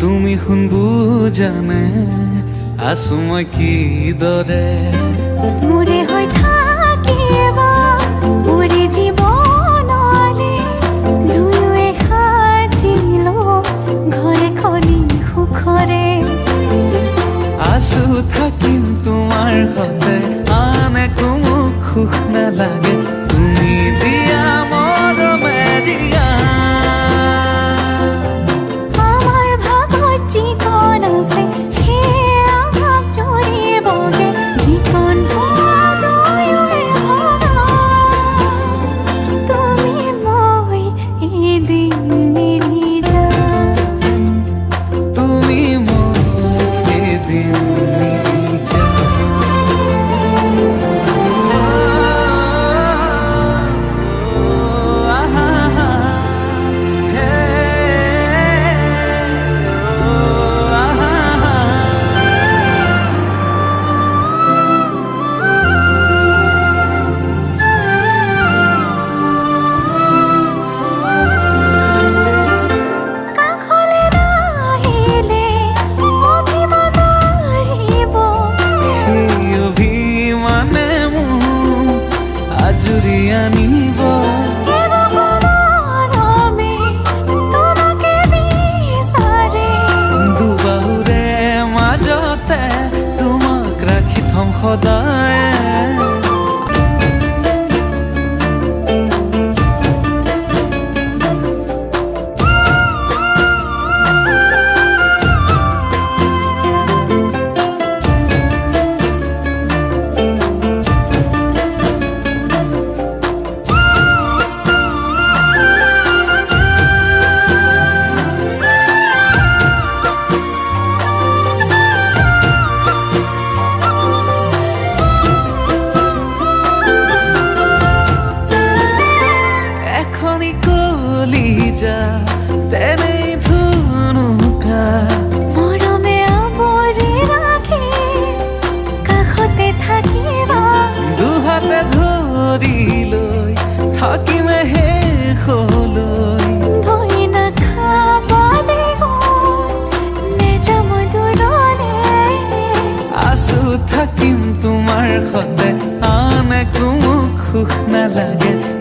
তুমি শুনবুজানে আছো মই কি দৰে মোৰে হৈ থাকিব মোৰে জীৱনলে দুয়োৱে সাজিলো ঘৰে খনি সুখৰে আছো থাকিম তোমাৰ সতে আন একো মোক সুখ নালাগে তুমি দিয়া মৰমে দিয়া থাকিম তোমাৰ সতে আন একো মোক সুখ নালাগে